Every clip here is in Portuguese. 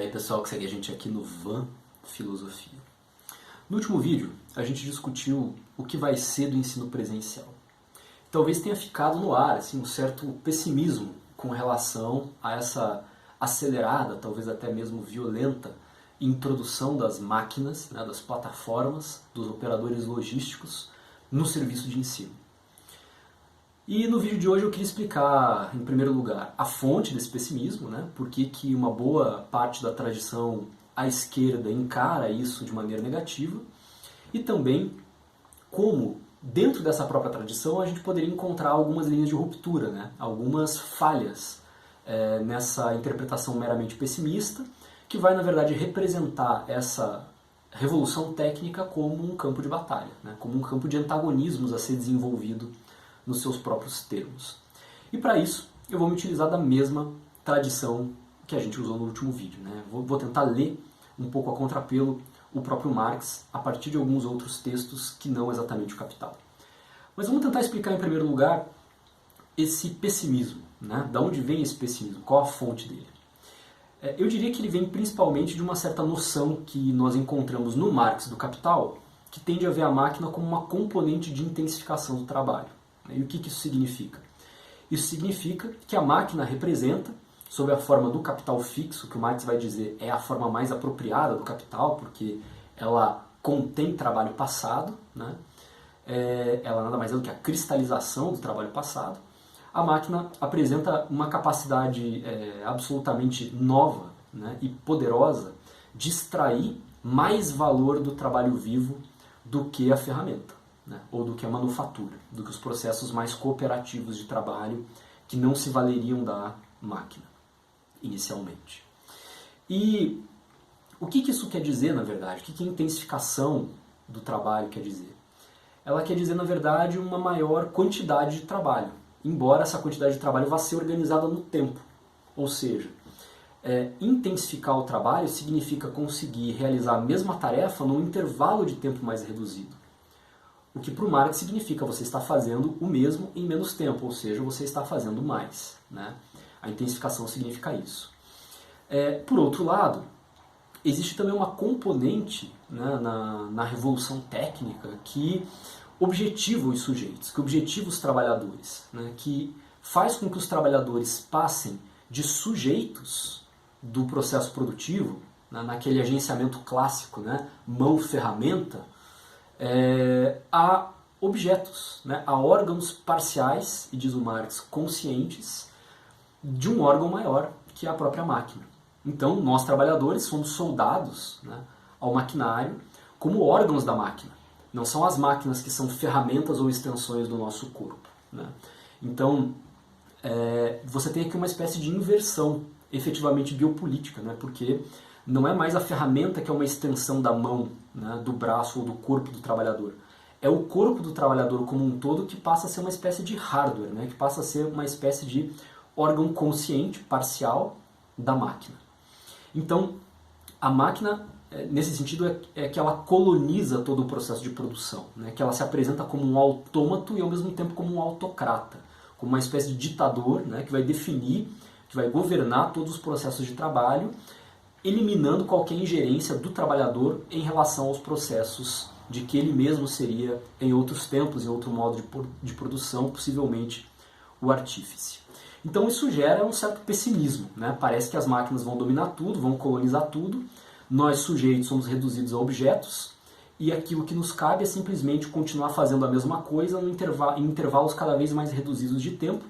Daí pessoal que segue a gente aqui no Van Filosofia. No último vídeo a gente discutiu o que vai ser do ensino presencial. Talvez tenha ficado no ar assim, um certo pessimismo com relação a essa acelerada, talvez até mesmo violenta, introdução das máquinas, né, das plataformas, dos operadores logísticos no serviço de ensino. E no vídeo de hoje eu queria explicar, em primeiro lugar, a fonte desse pessimismo, né? Por que uma boa parte da tradição à esquerda encara isso de maneira negativa, e também como, dentro dessa própria tradição, a gente poderia encontrar algumas linhas de ruptura, né? Algumas falhas nessa interpretação meramente pessimista, que vai, na verdade, representar essa revolução técnica como um campo de batalha, né? Como um campo de antagonismos a ser desenvolvido nos seus próprios termos. E para isso, eu vou me utilizar da mesma tradição que a gente usou no último vídeo, né? Vou tentar ler um pouco a contrapelo o próprio Marx a partir de alguns outros textos que não exatamente o Capital. Mas vamos tentar explicar em primeiro lugar esse pessimismo, né? Da onde vem esse pessimismo? Qual a fonte dele? Eu diria que ele vem principalmente de uma certa noção que nós encontramos no Marx do Capital, que tende a ver a máquina como uma componente de intensificação do trabalho. E o que isso significa? Isso significa que a máquina representa, sob a forma do capital fixo, que o Marx vai dizer é a forma mais apropriada do capital, porque ela contém trabalho passado, né? Ela nada mais é do que a cristalização do trabalho passado. A máquina apresenta uma capacidade absolutamente nova, né, e poderosa de extrair mais valor do trabalho vivo do que a ferramenta, né, ou do que a manufatura, do que os processos mais cooperativos de trabalho que não se valeriam da máquina, inicialmente. E o que isso quer dizer, na verdade? O que a intensificação do trabalho quer dizer? Ela quer dizer, na verdade, uma maior quantidade de trabalho, embora essa quantidade de trabalho vá ser organizada no tempo. Ou seja, intensificar o trabalho significa conseguir realizar a mesma tarefa num intervalo de tempo mais reduzido. O que para o Marx significa você está fazendo o mesmo em menos tempo, ou seja, você está fazendo mais, né? A intensificação significa isso. Por outro lado, existe também uma componente, né, na revolução técnica que objetiva os sujeitos, que objetiva os trabalhadores, né, que faz com que os trabalhadores passem de sujeitos do processo produtivo, né, naquele agenciamento clássico, né, mão-ferramenta, a objetos, né, a órgãos parciais, e diz o Marx, conscientes, de um órgão maior, que é a própria máquina. Então, nós trabalhadores somos soldados, né, ao maquinário como órgãos da máquina. Não são as máquinas que são ferramentas ou extensões do nosso corpo, né? Então, você tem aqui uma espécie de inversão efetivamente biopolítica, né? Porque não é mais a ferramenta que é uma extensão da mão, né, do braço ou do corpo do trabalhador. É o corpo do trabalhador como um todo que passa a ser uma espécie de hardware, né, que passa a ser uma espécie de órgão consciente, parcial, da máquina. Então, a máquina, nesse sentido, é que ela coloniza todo o processo de produção, né, que ela se apresenta como um autômato e, ao mesmo tempo, como um autocrata, como uma espécie de ditador, né, que vai definir, que vai governar todos os processos de trabalho, eliminando qualquer ingerência do trabalhador em relação aos processos de que ele mesmo seria, em outros tempos, em outro modo de produção, possivelmente o artífice. Então isso gera um certo pessimismo, né? Parece que as máquinas vão dominar tudo, vão colonizar tudo, nós sujeitos somos reduzidos a objetos, e aquilo que nos cabe é simplesmente continuar fazendo a mesem coisa em intervalos cada vez mais reduzidos de tempo,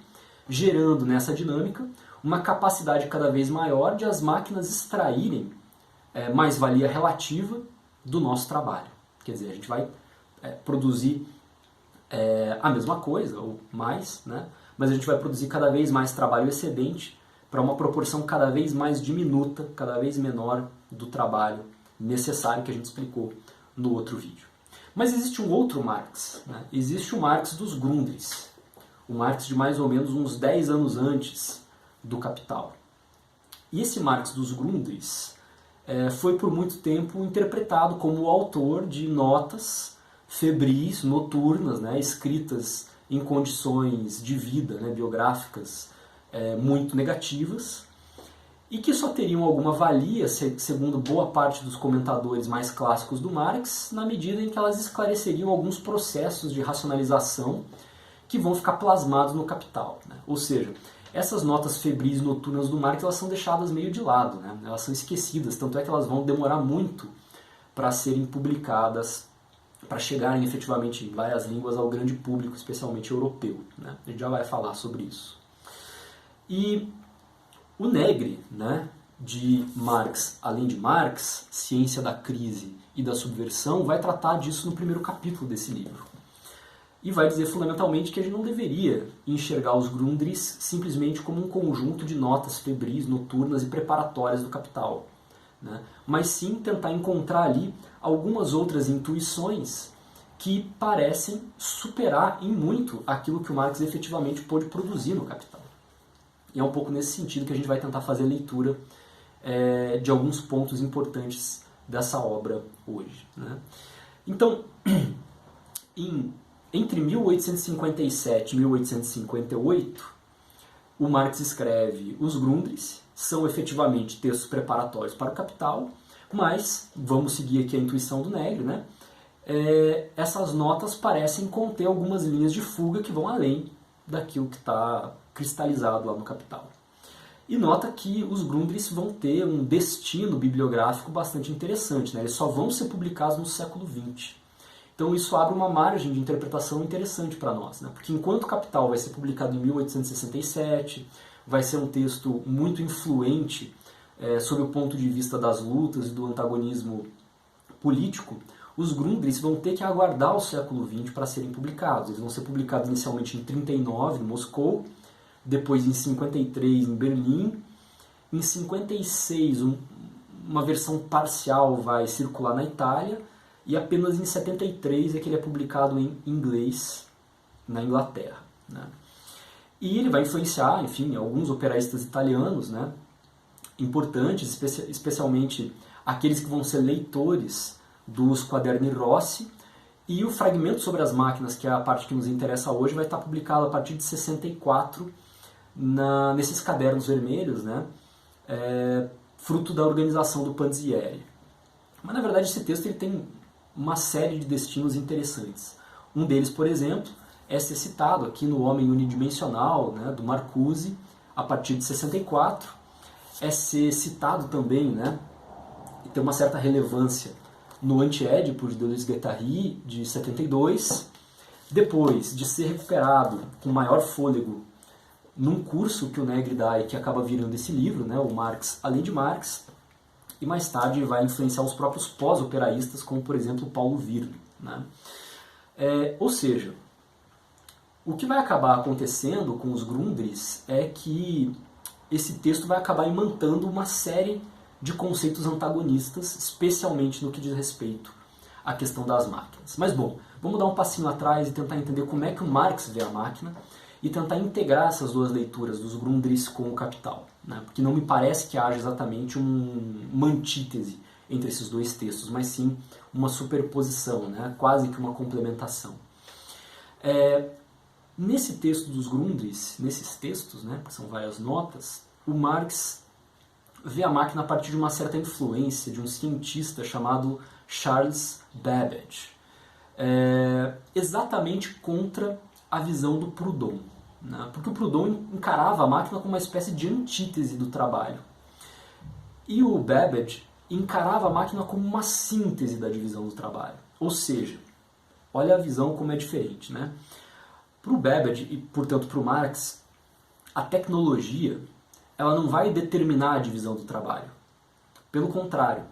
gerando nessa dinâmica uma capacidade cada vez maior de as máquinas extraírem mais-valia relativa do nosso trabalho. Quer dizer, a gente vai produzir a mesma coisa, ou mais, né? Mas a gente vai produzir cada vez mais trabalho excedente para uma proporção cada vez mais diminuta, cada vez menor do trabalho necessário que a gente explicou no outro vídeo. Mas existe um outro Marx, né? Existe o Marx dos Grundrisse, o Marx de mais ou menos uns 10 anos antes do Capital. E esse Marx dos Grundrisse foi por muito tempo interpretado como o autor de notas febris, noturnas, né, escritas em condições de vida, né, biográficas muito negativas, e que só teriam alguma valia, segundo boa parte dos comentadores mais clássicos do Marx, na medida em que elas esclareceriam alguns processos de racionalização que vão ficar plasmados no Capital, né? Ou seja, essas notas febris noturnas do Marx, elas são deixadas meio de lado, né? Elas são esquecidas, tanto é que elas vão demorar muito para serem publicadas, para chegarem efetivamente em várias línguas ao grande público, especialmente europeu, né? A gente já vai falar sobre isso. E o Negri, né, de Marx, além de Marx, Ciência da Crise e da Subversão, vai tratar disso no primeiro capítulo desse livro. E vai dizer fundamentalmente que a gente não deveria enxergar os Grundrisse simplesmente como um conjunto de notas febris, noturnas e preparatórias do Capital, né? Mas sim tentar encontrar ali algumas outras intuições que parecem superar em muito aquilo que o Marx efetivamente pôde produzir no Capital. E é um pouco nesse sentido que a gente vai tentar fazer a leitura de alguns pontos importantes dessa obra hoje, né? Então, entre 1857 e 1858, o Marx escreve os Grundrisse, são efetivamente textos preparatórios para o Capital, mas, vamos seguir aqui a intuição do Negri, né? Essas notas parecem conter algumas linhas de fuga que vão além daquilo que está cristalizado lá no Capital. E nota que os Grundrisse vão ter um destino bibliográfico bastante interessante, né? Eles só vão ser publicados no século XX. Então isso abre uma margem de interpretação interessante para nós, né? Porque enquanto Capital vai ser publicado em 1867, vai ser um texto muito influente sob o ponto de vista das lutas e do antagonismo político, os Grundrisse vão ter que aguardar o século XX para serem publicados. Eles vão ser publicados inicialmente em 39, em Moscou, depois em 53 em Berlim, em 56 uma versão parcial vai circular na Itália, e apenas em 73 é que ele é publicado em inglês na Inglaterra, né? E ele vai influenciar, enfim, alguns operaístas italianos, né, importantes, especialmente aqueles que vão ser leitores dos Quaderni Rossi, e o fragmento sobre as máquinas, que é a parte que nos interessa hoje, vai estar publicado a partir de 64 nesses cadernos vermelhos, né, fruto da organização do Panzieri. Mas na verdade esse texto ele tem uma série de destinos interessantes. Um deles, por exemplo, é ser citado aqui no Homem Unidimensional, né, do Marcuse, a partir de 64, é ser citado também, né, e ter uma certa relevância no Anti-Édipo de Deleuze e Guattari, de 72, depois de ser recuperado com maior fôlego num curso que o Negri dá e que acaba virando esse livro, né, o Marx, além de Marx, e mais tarde vai influenciar os próprios pós-operaístas, como por exemplo Paulo Virno, né? Ou seja, o que vai acabar acontecendo com os Grundrisse é que esse texto vai acabar imantando uma série de conceitos antagonistas, especialmente no que diz respeito à questão das máquinas. Mas bom, vamos dar um passinho atrás e tentar entender como é que o Marx vê a máquina e tentar integrar essas duas leituras dos Grundrisse com o Capital, né? Porque não me parece que haja exatamente uma antítese entre esses dois textos, mas sim uma superposição, né? Quase que uma complementação. Nesse texto dos Grundrisse, nesses textos, né, que são várias notas, o Marx vê a máquina a partir de uma certa influência de um cientista chamado Charles Babbage, exatamente contra a visão do Proudhon, né? Porque o Proudhon encarava a máquina como uma espécie de antítese do trabalho. E o Babbage encarava a máquina como uma síntese da divisão do trabalho. Ou seja, olha a visão como é diferente, né? Para o Babbage e, portanto, para o Marx, a tecnologia ela não vai determinar a divisão do trabalho. Pelo contrário,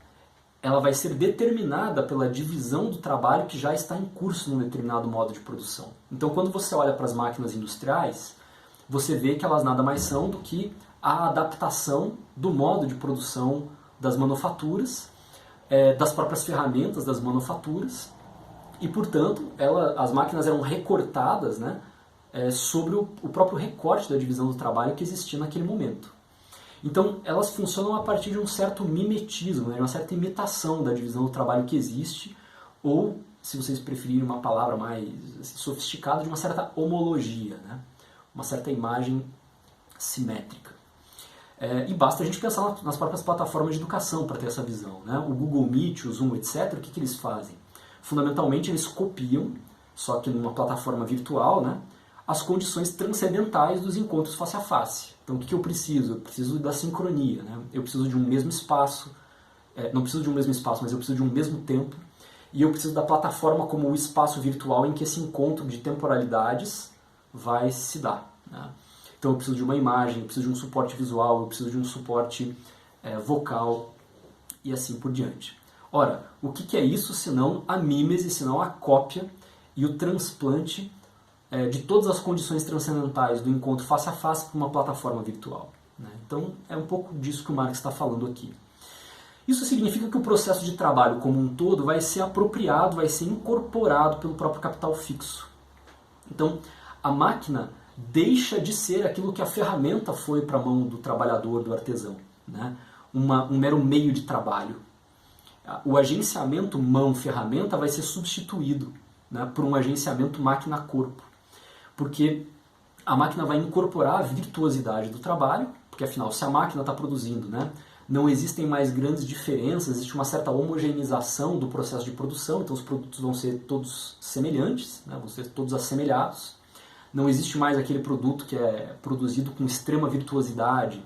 ela vai ser determinada pela divisão do trabalho que já está em curso num determinado modo de produção. Então, quando você olha para as máquinas industriais, você vê que elas nada mais são do que a adaptação do modo de produção das manufaturas, das próprias ferramentas das manufaturas, e, portanto, as máquinas eram recortadas, né, sobre o próprio recorte da divisão do trabalho que existia naquele momento. Então, elas funcionam a partir de um certo mimetismo, né, uma certa imitação da divisão do trabalho que existe, ou, se vocês preferirem uma palavra mais sofisticada, de uma certa homologia, né, uma certa imagem simétrica. E basta a gente pensar nas próprias plataformas de educação para ter essa visão, né? O Google Meet, o Zoom, etc., o que eles fazem? Fundamentalmente, eles copiam, só que numa plataforma virtual, né, as condições transcendentais dos encontros face a face. Então, o que eu preciso? Eu preciso da sincronia, né? Eu preciso de um mesmo espaço, não preciso de um mesmo espaço, mas eu preciso de um mesmo tempo, e eu preciso da plataforma como o espaço virtual em que esse encontro de temporalidades vai se dar, né? Então eu preciso de uma imagem, eu preciso de um suporte visual, eu preciso de um suporte vocal e assim por diante. Ora, o que é isso senão a mímese, senão a cópia e o transplante de todas as condições transcendentais do encontro face a face para uma plataforma virtual, né? Então é um pouco disso que o Marx está falando aqui. Isso significa que o processo de trabalho como um todo vai ser apropriado, vai ser incorporado pelo próprio capital fixo. Então, a máquina deixa de ser aquilo que a ferramenta foi para a mão do trabalhador, do artesão, né? Um mero meio de trabalho. O agenciamento mão-ferramenta vai ser substituído, né, por um agenciamento máquina-corpo. Porque a máquina vai incorporar a virtuosidade do trabalho, porque afinal, se a máquina está produzindo, né, não existem mais grandes diferenças, existe uma certa homogeneização do processo de produção, então os produtos vão ser todos semelhantes, né, vão ser todos assemelhados. Não existe mais aquele produto que é produzido com extrema virtuosidade,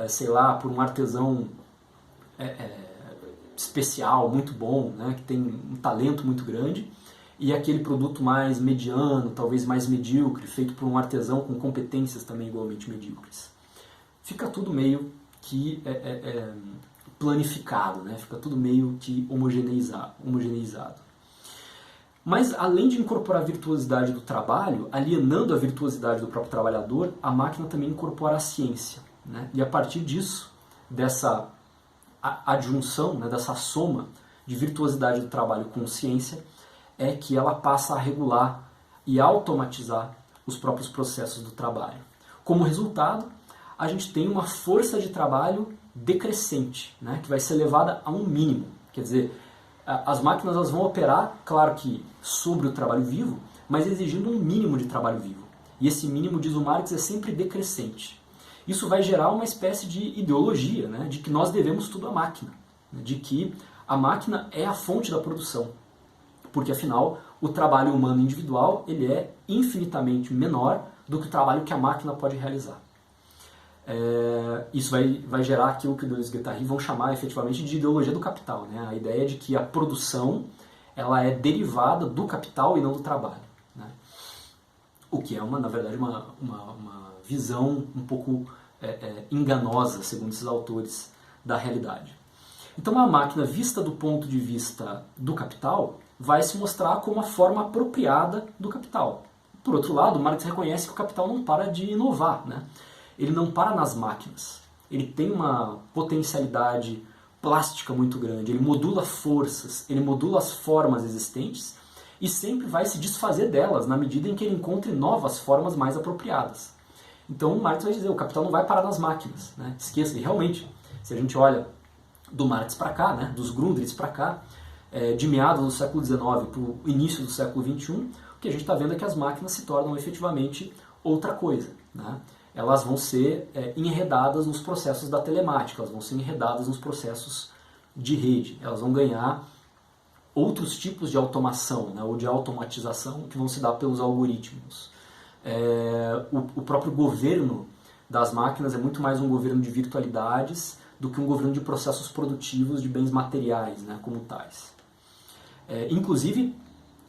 sei lá, por um artesão especial, muito bom, né, que tem um talento muito grande, e aquele produto mais mediano, talvez mais medíocre, feito por um artesão com competências também igualmente medíocres. Fica tudo meio que planificado, né? Fica tudo meio que homogeneizado. Mas além de incorporar a virtuosidade do trabalho, alienando a virtuosidade do próprio trabalhador, a máquina também incorpora a ciência, né? E a partir disso, dessa adjunção, né, dessa soma de virtuosidade do trabalho com ciência, é que ela passa a regular e automatizar os próprios processos do trabalho. Como resultado, a gente tem uma força de trabalho decrescente, né, que vai ser levada a um mínimo. Quer dizer, as máquinas elas vão operar, claro que sobre o trabalho vivo, mas exigindo um mínimo de trabalho vivo. E esse mínimo, diz o Marx, é sempre decrescente. Isso vai gerar uma espécie de ideologia, né, de que nós devemos tudo à máquina, né, de que a máquina é a fonte da produção. Porque, afinal, o trabalho humano individual ele é infinitamente menor do que o trabalho que a máquina pode realizar. Isso vai gerar aquilo que os Deleuze-Guattari vão chamar efetivamente de ideologia do capital, né? A ideia de que a produção ela é derivada do capital e não do trabalho, né? O que é, na verdade, uma visão um pouco enganosa, segundo esses autores, da realidade. Então a máquina, vista do ponto de vista do capital, vai se mostrar como a forma apropriada do capital. Por outro lado, Marx reconhece que o capital não para de inovar, né? Ele não para nas máquinas. Ele tem uma potencialidade plástica muito grande, ele modula forças, ele modula as formas existentes e sempre vai se desfazer delas na medida em que ele encontre novas formas mais apropriadas. Então Marx vai dizer, o capital não vai parar nas máquinas, né? Esqueça, e realmente, se a gente olha do Marx para cá, né, dos Grundrisse para cá, de meados do século XIX para o início do século XXI, o que a gente está vendo é que as máquinas se tornam efetivamente outra coisa, né? Elas vão ser enredadas nos processos da telemática, elas vão ser enredadas nos processos de rede, elas vão ganhar outros tipos de automação, né, ou de automatização que vão se dar pelos algoritmos. O próprio governo das máquinas é muito mais um governo de virtualidades do que um governo de processos produtivos de bens materiais, né, como tais. Inclusive,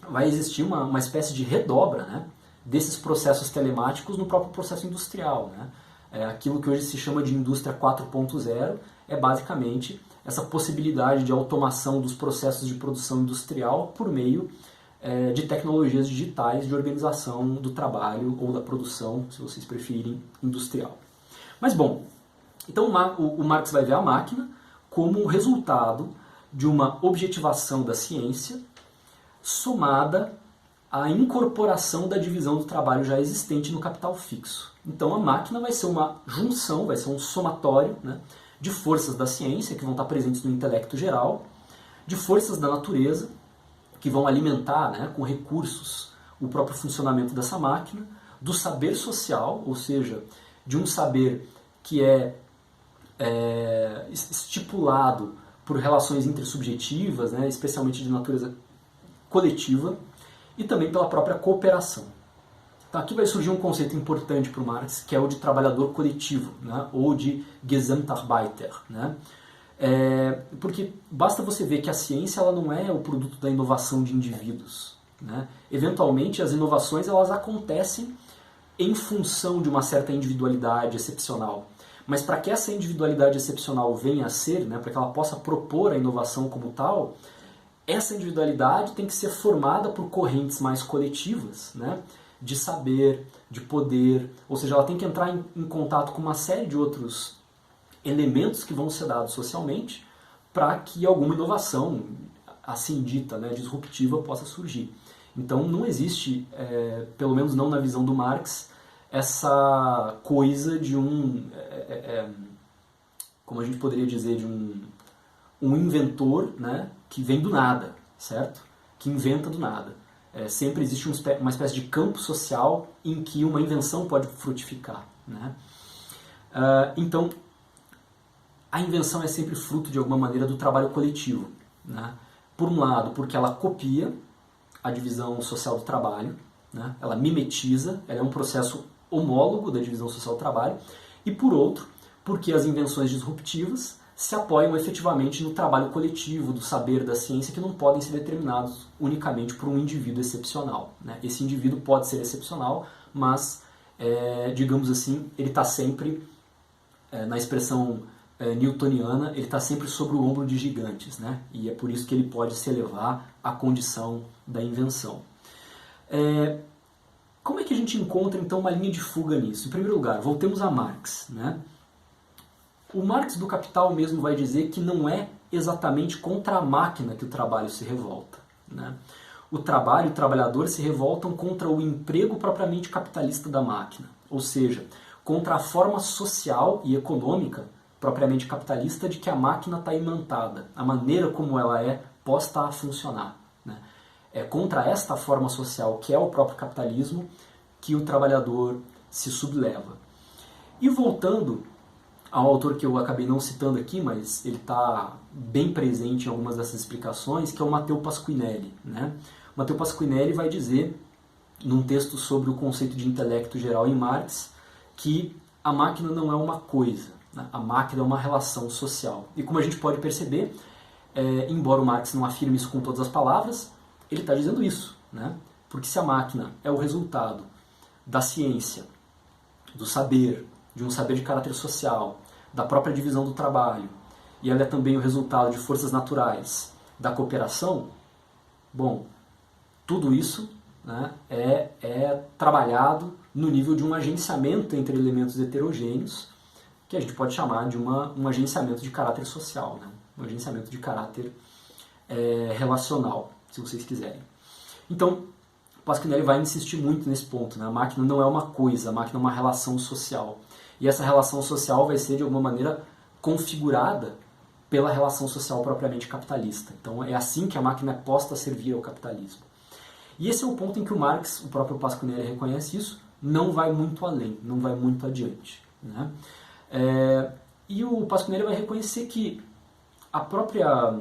vai existir uma espécie de redobra, né, desses processos telemáticos no próprio processo industrial, né? Aquilo que hoje se chama de indústria 4.0 é basicamente essa possibilidade de automação dos processos de produção industrial por meio de tecnologias digitais de organização do trabalho ou da produção, se vocês preferirem, industrial. Mas bom, então o Marx vai ver a máquina como um resultado de uma objetivação da ciência somada à incorporação da divisão do trabalho já existente no capital fixo. Então a máquina vai ser uma junção, vai ser um somatório, né, de forças da ciência que vão estar presentes no intelecto geral, de forças da natureza que vão alimentar, né, com recursos o próprio funcionamento dessa máquina, do saber social, ou seja, de um saber que é estipulado por relações intersubjetivas, né, especialmente de natureza coletiva, e também pela própria cooperação. Então aqui vai surgir um conceito importante para o Marx, que é o de trabalhador coletivo, né, ou de Gesamtarbeiter. Né? Porque basta você ver que a ciência ela não é o produto da inovação de indivíduos. Né? Eventualmente as inovações elas acontecem em função de uma certa individualidade excepcional. Mas para que essa individualidade excepcional venha a ser, né, para que ela possa propor a inovação como tal, essa individualidade tem que ser formada por correntes mais coletivas, né, de saber, de poder, ou seja, ela tem que entrar em contato com uma série de outros elementos que vão ser dados socialmente para que alguma inovação, assim dita, né, disruptiva, possa surgir. Então não existe, pelo menos não na visão do Marx, essa coisa de como a gente poderia dizer, de um inventor, né, que vem do nada, certo? Que inventa do nada. Sempre existe uma espécie de campo social em que uma invenção pode frutificar. Né? Então, a invenção é sempre fruto, de alguma maneira, do trabalho coletivo. Né? Por um lado, porque ela copia a divisão social do trabalho, né? Ela mimetiza, ela é um processo homólogo da divisão social do trabalho, e por outro, porque as invenções disruptivas se apoiam efetivamente no trabalho coletivo, do saber, da ciência, que não podem ser determinados unicamente por um indivíduo excepcional. Né? Esse indivíduo pode ser excepcional, mas, digamos assim, ele está sempre, na expressão newtoniana, ele está sempre sobre o ombro de gigantes, né? E é por isso que ele pode se elevar à condição da invenção. Como é que a gente encontra, então, uma linha de fuga nisso? Em primeiro lugar, voltemos a Marx. Né? O Marx do Capital mesmo vai dizer que não é exatamente contra a máquina que o trabalho se revolta. Né? O trabalho e o trabalhador se revoltam contra o emprego propriamente capitalista da máquina, ou seja, contra a forma social e econômica propriamente capitalista de que a máquina está imantada, a maneira como ela é posta a funcionar. Né? É contra esta forma social, que é o próprio capitalismo, que o trabalhador se subleva. E voltando ao autor que eu acabei não citando aqui, mas ele está bem presente em algumas dessas explicações, que é o Matteo Pasquinelli. Né? O Matteo Pasquinelli vai dizer, num texto sobre o conceito de intelecto geral em Marx, que a máquina não é uma coisa, né? A máquina é uma relação social. E como a gente pode perceber, embora o Marx não afirme isso com todas as palavras, ele está dizendo isso. Né? Porque se a máquina é o resultado da ciência, do saber, de um saber de caráter social, da própria divisão do trabalho, e ela é também o resultado de forças naturais, da cooperação, bom, tudo isso, né, é trabalhado no nível de um agenciamento entre elementos heterogêneos, que a gente pode chamar de um agenciamento de caráter social, né, um agenciamento de caráter relacional, se vocês quiserem. Então, Pasquinelli vai insistir muito nesse ponto. Né? A máquina não é uma coisa, a máquina é uma relação social. E essa relação social vai ser, de alguma maneira, configurada pela relação social propriamente capitalista. Então é assim que a máquina é posta a servir ao capitalismo. E esse é o ponto em que o Marx, o próprio Pasquinelli reconhece isso, não vai muito além, não vai muito adiante. Né? E o Pasquinelli vai reconhecer que a própria...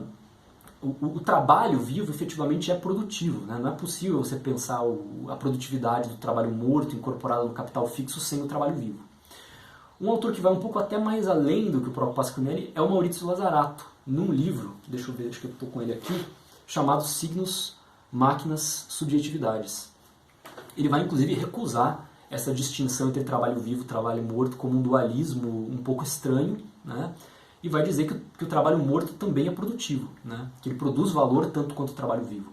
O trabalho vivo efetivamente é produtivo. Né? Não é possível você pensar a produtividade do trabalho morto incorporado no capital fixo sem o trabalho vivo. Um autor que vai um pouco até mais além do que o próprio Pasquinelli é o Maurizio Lazzarato, num livro, deixa eu ver, acho que eu estou com ele aqui, chamado Signos, Máquinas, Subjetividades. Ele vai inclusive recusar essa distinção entre trabalho vivo e trabalho morto como um dualismo um pouco estranho, né? E vai dizer que o trabalho morto também é produtivo, né? Que ele produz valor tanto quanto o trabalho vivo.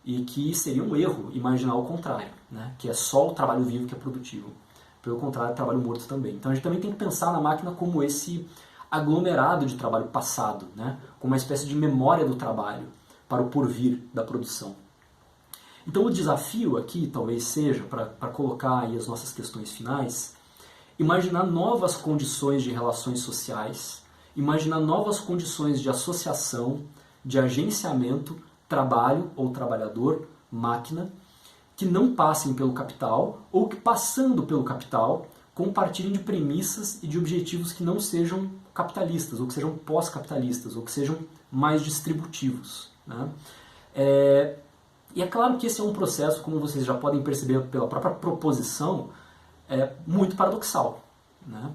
E que seria um erro imaginar o contrário, né? Que é só o trabalho vivo que é produtivo. Pelo contrário, o trabalho morto também. Então a gente também tem que pensar na máquina como esse aglomerado de trabalho passado, né? Como uma espécie de memória do trabalho para o porvir da produção. Então o desafio aqui talvez seja, para colocar aí as nossas questões finais, imaginar novas condições de relações sociais, imaginar novas condições de associação, de agenciamento, trabalho ou trabalhador, máquina, que não passem pelo capital ou que, passando pelo capital, compartilhem de premissas e de objetivos que não sejam capitalistas, ou que sejam pós-capitalistas, ou que sejam mais distributivos, né? E é claro que esse é um processo, como vocês já podem perceber pela própria proposição, muito paradoxal, né?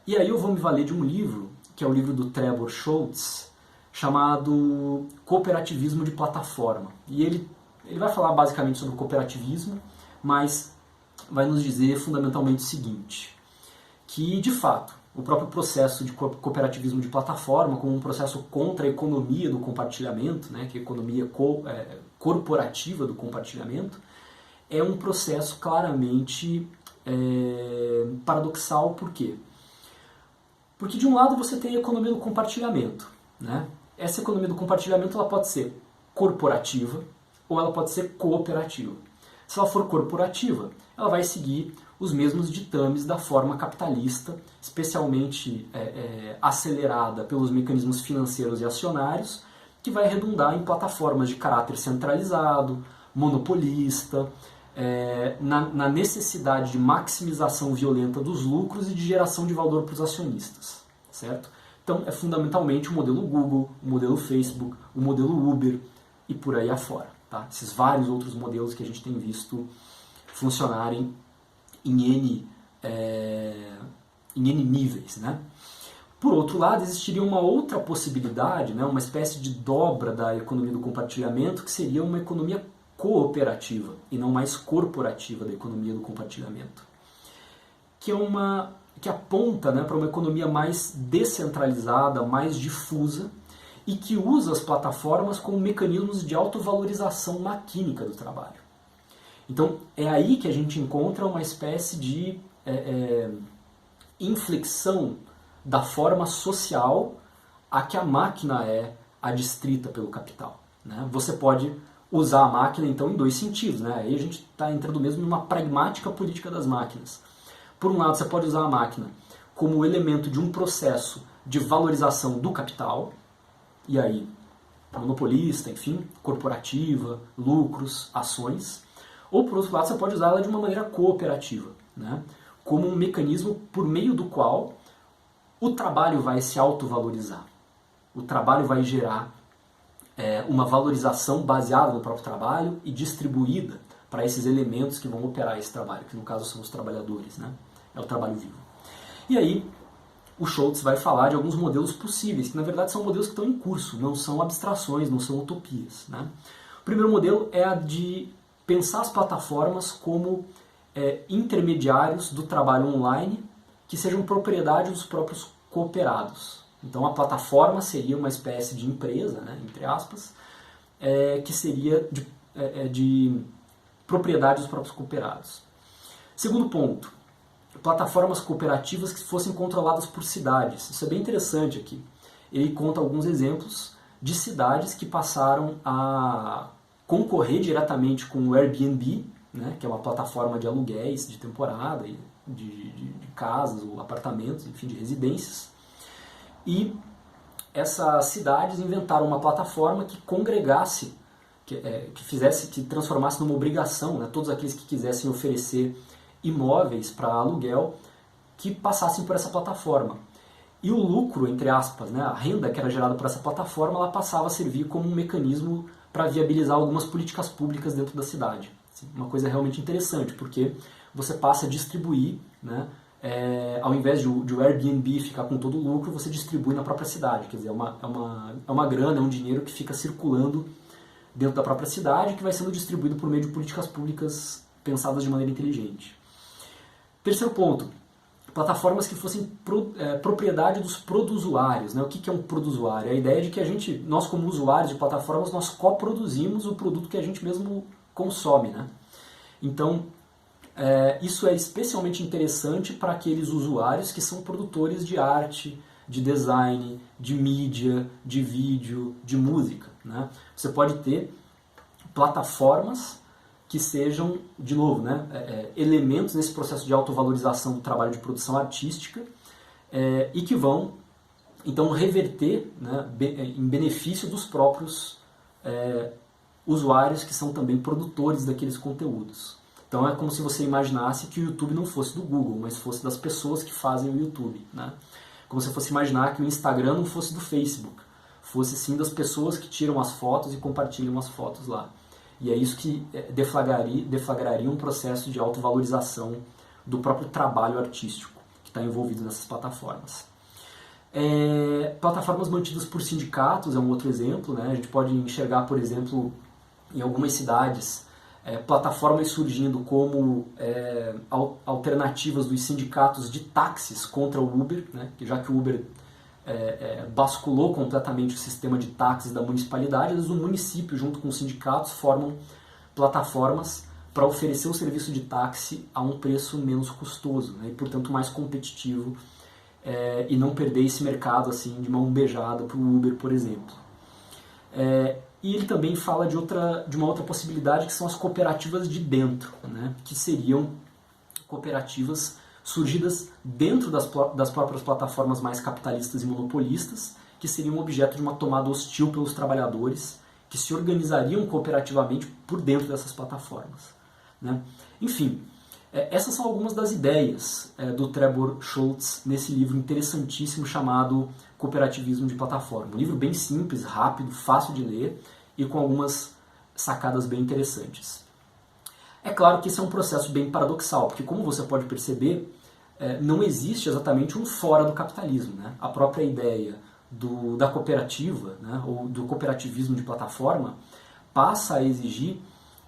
E aí eu vou me valer de um livro, que é o livro do Trevor Shultz, chamado Cooperativismo de Plataforma. E ele vai falar basicamente sobre o cooperativismo, mas vai nos dizer fundamentalmente o seguinte, que de fato o próprio processo de cooperativismo de plataforma, como um processo contra a economia do compartilhamento, né, que é a economia corporativa do compartilhamento, é um processo claramente paradoxal. Por quê? Porque de um lado você tem a economia do compartilhamento, né? Essa economia do compartilhamento ela pode ser corporativa ou ela pode ser cooperativa. Se ela for corporativa, ela vai seguir os mesmos ditames da forma capitalista, especialmente acelerada pelos mecanismos financeiros e acionários, que vai redundar em plataformas de caráter centralizado, monopolista, na necessidade de maximização violenta dos lucros e de geração de valor para os acionistas, certo? Então é fundamentalmente o modelo Google, o modelo Facebook, o modelo Uber e por aí afora, tá? Esses vários outros modelos que a gente tem visto funcionarem em N níveis, né? Por outro lado, existiria uma outra possibilidade, né, uma espécie de dobra da economia do compartilhamento, que seria uma economia cooperativa e não mais corporativa da economia do compartilhamento, que aponta, né, para uma economia mais descentralizada, mais difusa e que usa as plataformas como mecanismos de autovalorização maquínica do trabalho. Então é aí que a gente encontra uma espécie de inflexão da forma social a que a máquina é adstrita pelo capital, né? Você pode usar a máquina então em dois sentidos, né? Aí a gente está entrando mesmo numa pragmática política das máquinas. Por um lado, você pode usar a máquina como elemento de um processo de valorização do capital, e aí monopolista, enfim, corporativa, lucros, ações. Ou por outro lado, você pode usar ela de uma maneira cooperativa, né? Como um mecanismo por meio do qual o trabalho vai se autovalorizar. O trabalho vai gerar uma valorização baseada no próprio trabalho e distribuída para esses elementos que vão operar esse trabalho, que no caso são os trabalhadores, né? É o trabalho vivo. E aí, o Schultz vai falar de alguns modelos possíveis, que na verdade são modelos que estão em curso, não são abstrações, não são utopias, né? O primeiro modelo é a de pensar as plataformas como intermediários do trabalho online que sejam propriedade dos próprios cooperados. Então a plataforma seria uma espécie de empresa, né, entre aspas, que seria de propriedade dos próprios cooperados. Segundo ponto, plataformas cooperativas que fossem controladas por cidades. Isso é bem interessante aqui. Ele conta alguns exemplos de cidades que passaram a concorrer diretamente com o Airbnb, né, que é uma plataforma de aluguéis de temporada, de casas ou apartamentos, enfim, de residências. E essas cidades inventaram uma plataforma que congregasse, que transformasse numa obrigação, né, todos aqueles que quisessem oferecer imóveis para aluguel, que passassem por essa plataforma. E o lucro, entre aspas, né, a renda que era gerada por essa plataforma, ela passava a servir como um mecanismo para viabilizar algumas políticas públicas dentro da cidade. Uma coisa realmente interessante, porque você passa a distribuir, né, ao invés de o Airbnb ficar com todo o lucro, você distribui na própria cidade. Quer dizer, é uma grana, é um dinheiro que fica circulando dentro da própria cidade, que vai sendo distribuído por meio de políticas públicas pensadas de maneira inteligente. Terceiro ponto, plataformas que fossem propriedade dos produsuários, né? O que é um produsuário? É a ideia de que nós como usuários de plataformas, nós coproduzimos o produto que a gente mesmo consome, né? Então, isso é especialmente interessante para aqueles usuários que são produtores de arte, de design, de mídia, de vídeo, de música, né? Você pode ter plataformas que sejam, de novo, né, elementos nesse processo de autovalorização do trabalho de produção artística e que vão, então, reverter, né, em benefício dos próprios usuários que são também produtores daqueles conteúdos. Então é como se você imaginasse que o YouTube não fosse do Google, mas fosse das pessoas que fazem o YouTube, né? Como se fosse imaginar que o Instagram não fosse do Facebook, fosse sim das pessoas que tiram as fotos e compartilham as fotos lá. E é isso que deflagraria um processo de autovalorização do próprio trabalho artístico que está envolvido nessas plataformas. Plataformas mantidas por sindicatos é um outro exemplo, né? A gente pode enxergar, por exemplo, em algumas cidades, plataformas surgindo como alternativas dos sindicatos de táxis contra o Uber, né? Já que o Uber basculou completamente o sistema de táxis da municipalidade, às vezes o município, junto com os sindicatos, formam plataformas para oferecer o serviço de táxi a um preço menos custoso, né? E, portanto, mais competitivo, e não perder esse mercado assim de mão beijada para o Uber, por exemplo. E ele também fala de uma outra possibilidade, que são as cooperativas de dentro, né? Que seriam cooperativas surgidas dentro das próprias plataformas mais capitalistas e monopolistas, que seriam objeto de uma tomada hostil pelos trabalhadores, que se organizariam cooperativamente por dentro dessas plataformas, né? Enfim, essas são algumas das ideias do Trebor Scholz nesse livro interessantíssimo chamado Cooperativismo de Plataforma. Um livro bem simples, rápido, fácil de ler e com algumas sacadas bem interessantes. É claro que esse é um processo bem paradoxal, porque, como você pode perceber, não existe exatamente um fora do capitalismo, né? A própria ideia da cooperativa, né, ou do cooperativismo de plataforma, passa a exigir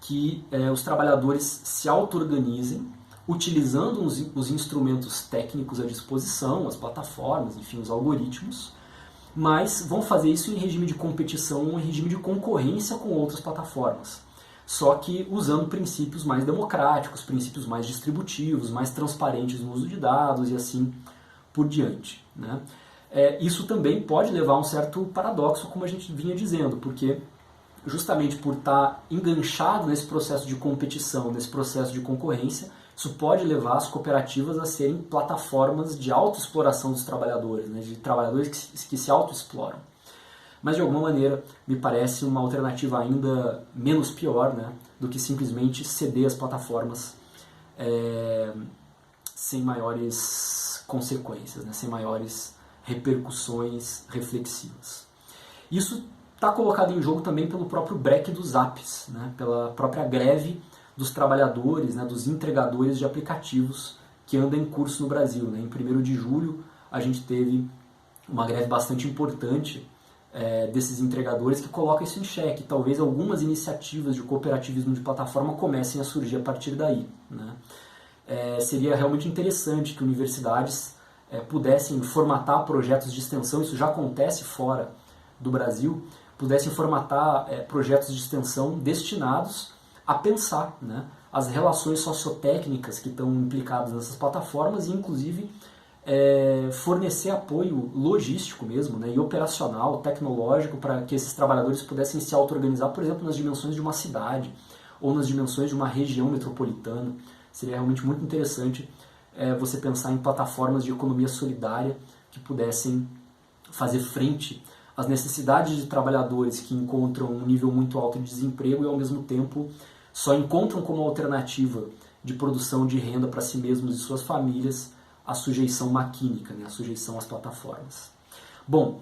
que os trabalhadores se auto-organizem, utilizando os instrumentos técnicos à disposição, as plataformas, enfim, os algoritmos, mas vão fazer isso em regime de competição, em regime de concorrência com outras plataformas. Só que usando princípios mais democráticos, princípios mais distributivos, mais transparentes no uso de dados e assim por diante, né? Isso também pode levar a um certo paradoxo, como a gente vinha dizendo, porque justamente por estar enganchado nesse processo de competição, nesse processo de concorrência, isso pode levar as cooperativas a serem plataformas de autoexploração dos trabalhadores, né, de trabalhadores que se autoexploram. Mas, de alguma maneira, me parece uma alternativa ainda menos pior, né, do que simplesmente ceder as plataformas sem maiores consequências, né, sem maiores repercussões reflexivas. Isso está colocado em jogo também pelo próprio break dos apps, né, pela própria greve dos trabalhadores, né, dos entregadores de aplicativos que anda em curso no Brasil, né. Em 1º de julho a gente teve uma greve bastante importante desses entregadores que coloca isso em xeque. Talvez algumas iniciativas de cooperativismo de plataforma comecem a surgir a partir daí, né. Seria realmente interessante que universidades pudessem formatar projetos de extensão, isso já acontece fora do Brasil, pudessem formatar projetos de extensão destinados a pensar, né, as relações sociotécnicas que estão implicadas nessas plataformas e, inclusive, fornecer apoio logístico mesmo, né, e operacional, tecnológico, para que esses trabalhadores pudessem se auto-organizar, por exemplo, nas dimensões de uma cidade ou nas dimensões de uma região metropolitana. Seria realmente muito interessante você pensar em plataformas de economia solidária que pudessem fazer frente às necessidades de trabalhadores que encontram um nível muito alto de desemprego e, ao mesmo tempo, só encontram como alternativa de produção de renda para si mesmos e suas famílias a sujeição maquínica, né, a sujeição às plataformas. Bom,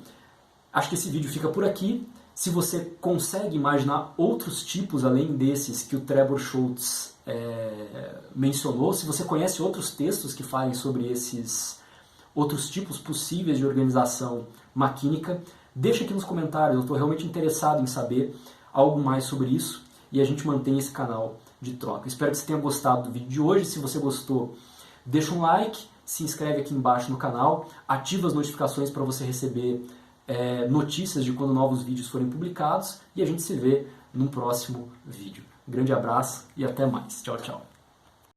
acho que esse vídeo fica por aqui. Se você consegue imaginar outros tipos além desses que o Trebor Scholz mencionou, se você conhece outros textos que falem sobre esses outros tipos possíveis de organização maquínica, deixa aqui nos comentários, eu estou realmente interessado em saber algo mais sobre isso e a gente mantém esse canal de troca. Espero que você tenha gostado do vídeo de hoje. Se você gostou, deixa um like, se inscreve aqui embaixo no canal, ativa as notificações para você receber notícias de quando novos vídeos forem publicados e a gente se vê num próximo vídeo. Grande abraço e até mais. Tchau, tchau.